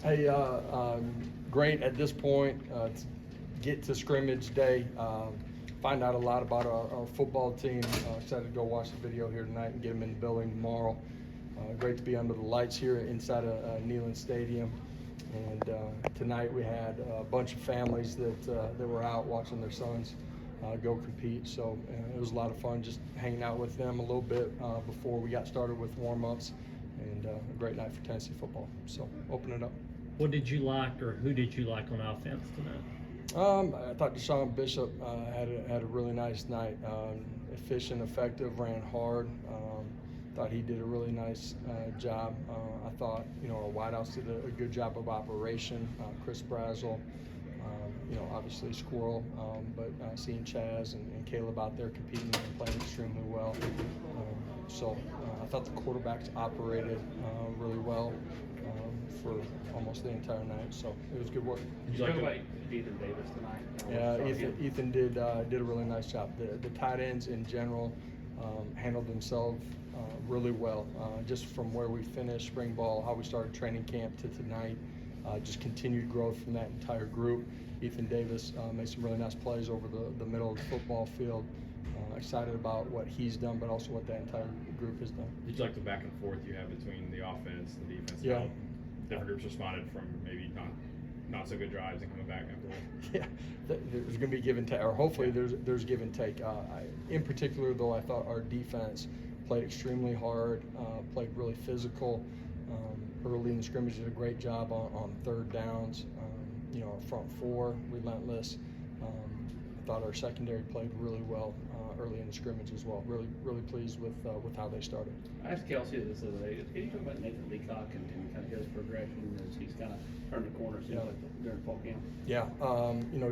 Hey, great at this point to get to scrimmage day, find out a lot about our football team. Excited to go watch the video here tonight and get them in the building tomorrow. Great to be under the lights here inside of Neyland Stadium. And tonight we had a bunch of families that were out watching their sons go compete. So it was a lot of fun just hanging out with them a little bit before we got started with warm-ups. And a great night for Tennessee football. So open it up. What did you like, or who did you like on offense tonight? I thought Deshaun Bishop had a really nice night. Efficient, effective, ran hard. Thought he did a really nice job. I thought, our wideouts did a good job of operation. Chris Brazel, obviously Squirrel, but seeing Chaz and Caleb out there competing and playing extremely well. So I thought the quarterbacks operated really well for almost the entire night. So it was good work. Did you talk about Ethan Davis tonight? Yeah, Ethan did a really nice job. The tight ends in general handled themselves really well. Just from where we finished spring ball, how we started training camp to tonight, just continued growth from that entire group. Ethan Davis made some really nice plays over the middle of the football field. Excited about what he's done, but also what that entire group has done. Did you like the back and forth you have between the offense and the defense? Yeah. How different groups responded from maybe not so good drives and coming back afterwards? Yeah, there's going to be give and take, or hopefully there's give and take. In particular, though, I thought our defense played extremely hard, played really physical. Early in the scrimmage, did a great job on third downs. Our front four, relentless. I thought our secondary played really well early in the scrimmage as well. Really pleased with how they started. I asked Kelsey this the other day. Can you talk about Nathan Leacock and kind of his progression as he's kind of turned the corner during fall camp? Yeah,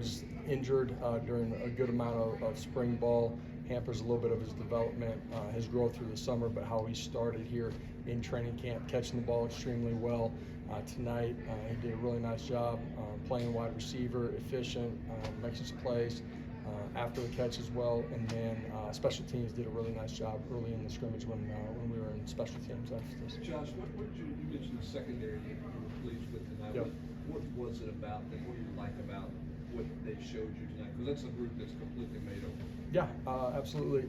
just injured during a good amount of spring ball. Hampers a little bit of his development, his growth through the summer, but how he started here in training camp, catching the ball extremely well. Tonight, he did a really nice job playing wide receiver, efficient, making some plays after the catch as well. And then special teams did a really nice job early in the scrimmage when we were in special teams after this. Josh, what did you mentioned the secondary that you were pleased with tonight. Yep. What was it about them? What do you like about what they showed you tonight? Because that's a group that's completely made up. Yeah, absolutely.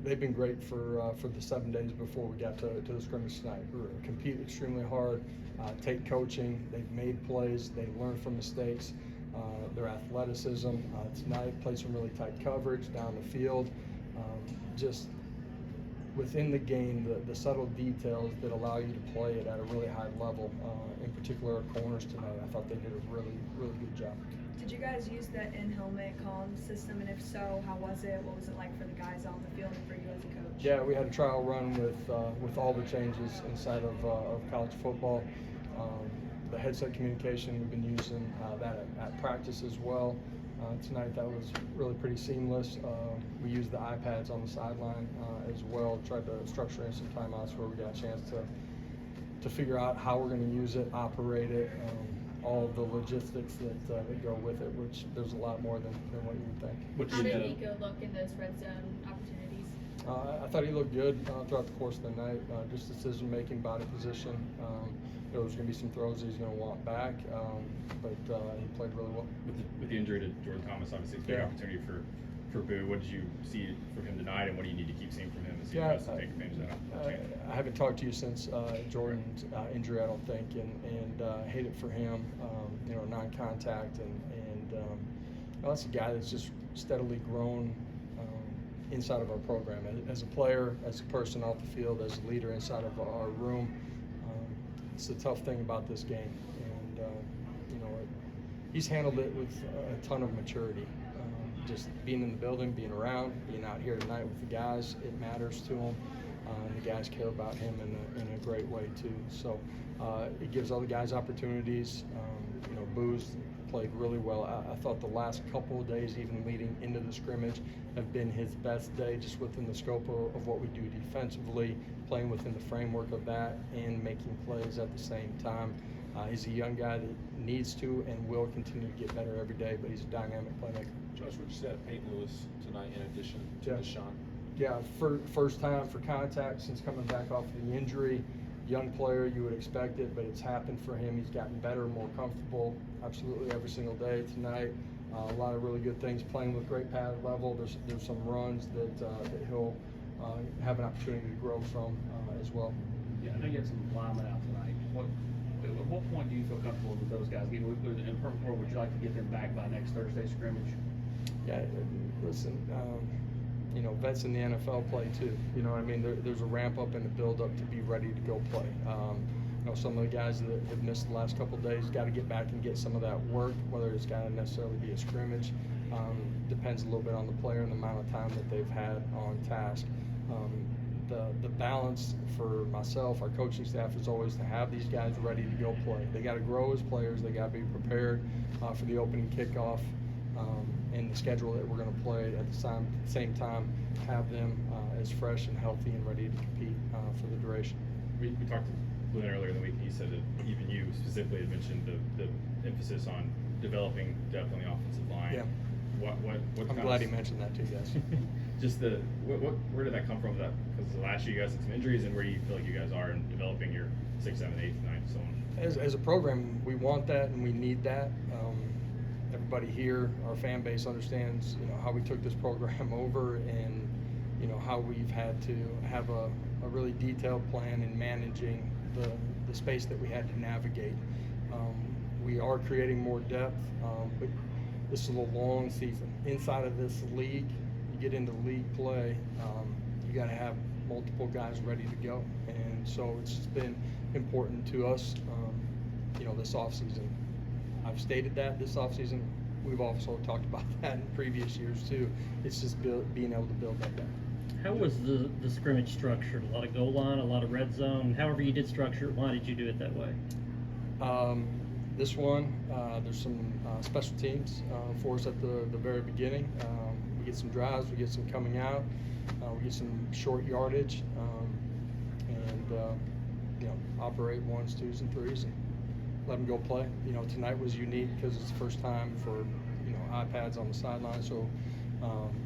They've been great for the 7 days before we got to the scrimmage tonight. Compete extremely hard, take coaching. They've made plays. They learn from mistakes. Their athleticism tonight played some really tight coverage down the field. Just within the game, the subtle details that allow you to play it at a really high level. In particular, our corners tonight, I thought they did a really good job. Did you guys use the in-helmet comm system, and if so, how was it? What was it like for the guys on the field and for you as a coach? Yeah, we had a trial run with all the changes inside of college football. The headset communication, we've been using that at practice as well. Tonight that was really pretty seamless. We used the iPads on the sideline as well, tried to structure in some timeouts where we got a chance to figure out how we're going to use it, operate it, all the logistics that go with it, which there's a lot more than what you would think. How did Nico look in those red zone opportunities? I thought he looked good throughout the course of the night. Just decision-making, body position. There was going to be some throws that he's going to want back, but he played really well. With the injury to Jordan Thomas, obviously it's a big opportunity for Boo. What did you see from him tonight, and what do you need to keep seeing from him as he tries to take advantage of that? I haven't talked to you since Jordan's injury, I don't think, and hate it for him. Non-contact, and that's a guy that's just steadily grown inside of our program as a player, as a person off the field, as a leader inside of our room. It's the tough thing about this game, and he's handled it with a ton of maturity. Just being in the building, being around, being out here tonight with the guys, it matters to him. And the guys care about him in a great way too. So it gives other guys opportunities. Boo's played really well. I thought the last couple of days, even leading into the scrimmage, have been his best day, just within the scope of what we do defensively, playing within the framework of that, and making plays at the same time. He's a young guy that needs to and will continue to get better every day, but he's a dynamic playmaker. Josh, what you said of Peyton Lewis tonight in addition to Deshaun? Yeah, first time for contact since coming back off the injury. young player, you would expect it, but it's happened for him. He's gotten better, more comfortable, absolutely every single day. Tonight, a lot of really good things, playing with great pad level. There's some runs that he'll have an opportunity to grow from as well. Yeah, I know you had some linemen out tonight. At what point do you feel comfortable with those guys? In a perfect world, would you like to get them back by next Thursday scrimmage? Yeah, listen, you know, vets in the NFL play too. You know what I mean? There's a ramp up and a build up to be ready to go play. You know, some of the guys that have missed the last couple of days got to get back and get some of that work, whether it's got to necessarily be a scrimmage. Depends a little bit on the player and the amount of time that they've had on task. The balance for myself, our coaching staff, is always to have these guys ready to go play. They got to grow as players. They got to be prepared for the opening kickoff and the schedule that we're going to play at the same time. Have them as fresh and healthy and ready to compete for the duration. We talked to Lynn earlier in the week, and he said that even you specifically had mentioned the emphasis on developing depth on the offensive line. Yeah. What I'm glad he mentioned that too, guys. Just where did that come from? Because last year you guys had some injuries, and where do you feel like you guys are in developing your 6th, 7th, 8th, 9th, so on? As a program, we want that and we need that. Everybody here, our fan base, understands, you know, how we took this program over, and you know how we've had to have a really detailed plan in managing the space that we had to navigate. We are creating more depth, but this is a long season. Inside of this league, you get into league play, you got to have multiple guys ready to go, and so it's just been important to us, you know, this offseason. I've stated that this offseason. We've also talked about that in previous years too. It's just being able to build that depth. How was the scrimmage structured? A lot of goal line, a lot of red zone. However you did structure it, why did you do it that way? This one, there's some special teams for us at the very beginning. We get some drives, we get some coming out, we get some short yardage, and you know, operate 1s, 2s, and 3s, and let them go play. You know, tonight was unique because it's the first time for, you know, iPads on the sideline, so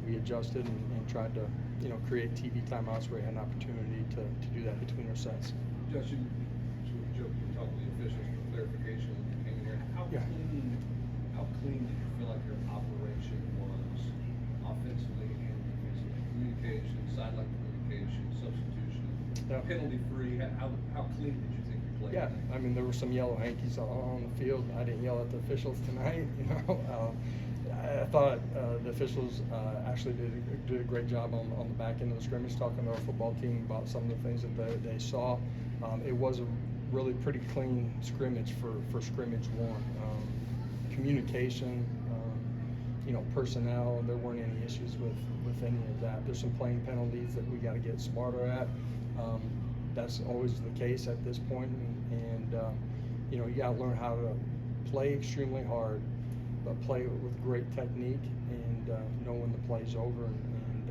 we adjusted and tried to, you know, create TV timeouts where we had an opportunity to do that between our sets. Josh, you talked to the officials for clarification when you came in here. How clean did you feel like your operation was offensively and defensively? Communication, sideline communication, substitution, penalty free. How clean did you think you played? Yeah, I mean, there were some yellow hankies on the field. I didn't yell at the officials tonight, you know. I thought the officials actually did a great job on the back end of the scrimmage, talking to our football team about some of the things that they saw. It was a really pretty clean scrimmage for scrimmage one. Communication, you know, personnel, there weren't any issues with any of that. There's some playing penalties that we got to get smarter at. That's always the case at this point, and you know, you got to learn how to play extremely hard, but play with great technique, and know when the play's over, and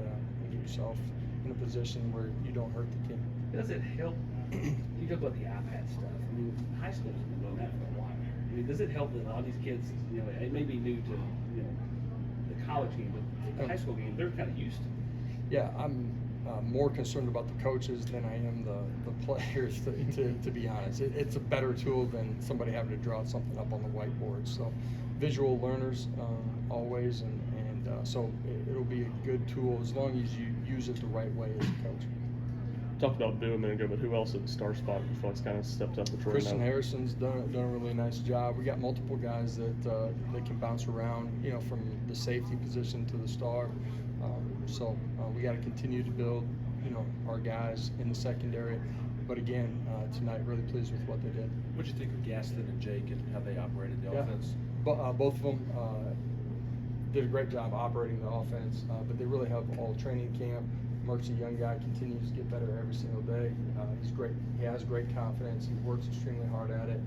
get yourself in a position where you don't hurt the team. Does it help? You talk about the iPad stuff. I mean, high school's been doing that for a while. I mean, does it help that a lot of these kids, you know, it may be new to, you know, the college game, but the high school game, they're kind of used to it. Yeah, I'm more concerned about the coaches than I am the players, to be honest. It's a better tool than somebody having to draw something up on the whiteboard. So visual learners always, and so it'll be a good tool as long as you use it the right way as a coach. Talked about Boo a minute ago, but who else at the star spot you feel like's kind of stepped up the Troy? Christian Harrison's done a really nice job. We got multiple guys that can bounce around, you know, from the safety position to the star. So we got to continue to build, you know, our guys in the secondary. But again, tonight, really pleased with what they did. What did you think of Gaston and Jake and how they operated the offense? Both of them did a great job operating the offense, but they really have all training camp. Merck's a young guy, continues to get better every single day. He's great. He has great confidence. He works extremely hard at it.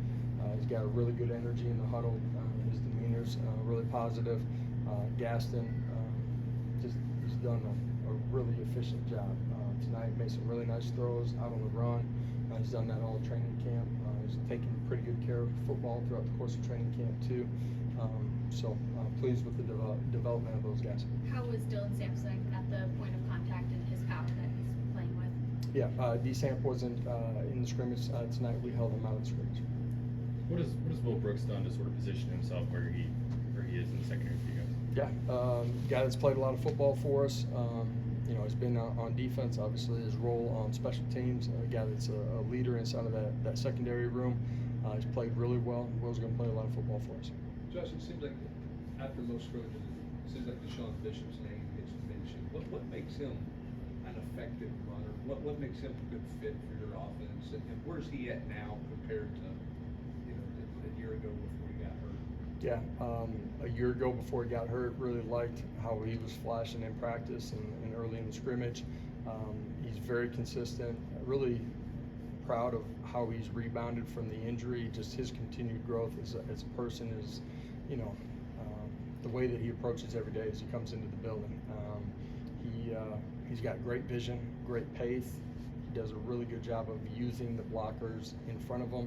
He's got a really good energy in the huddle. His demeanor's really positive. Gaston, he's done a really efficient job. Tonight made some really nice throws out on the run. He's done that all training camp. He's taken pretty good care of football throughout the course of training camp too. So pleased with the development of those guys. How was Dylan Sampson at the point of contact and his power that he's playing with? Yeah, DeSamp wasn't in the scrimmage tonight. We held him out of the scrimmage. What has Will Brooks done to sort of position himself where he is in the secondary for you guys? Yeah, guy that's played a lot of football for us. You know, he's been on defense, obviously his role on special teams. A guy that's a leader inside of that secondary room. He's played really well. Will's going to play a lot of football for us. Josh, it seems like after most scrimmages, it seems like Deshaun Bishop's name gets mentioned. What makes him an effective runner? What makes him a good fit for your offense? And where's he at now compared to, you know, a year ago before he got hurt? Yeah, a year ago before he got hurt, really liked how he was flashing in practice and early in the scrimmage. He's very consistent, really proud of how he's rebounded from the injury, just his continued growth as a person is, you know, the way that he approaches every day as he comes into the building. He's got great vision, great pace. He does a really good job of using the blockers in front of him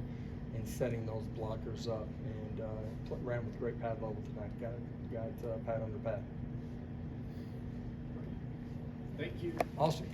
and setting those blockers up, and ran with great pad level tonight. Got pad under pad. Thank you. Awesome.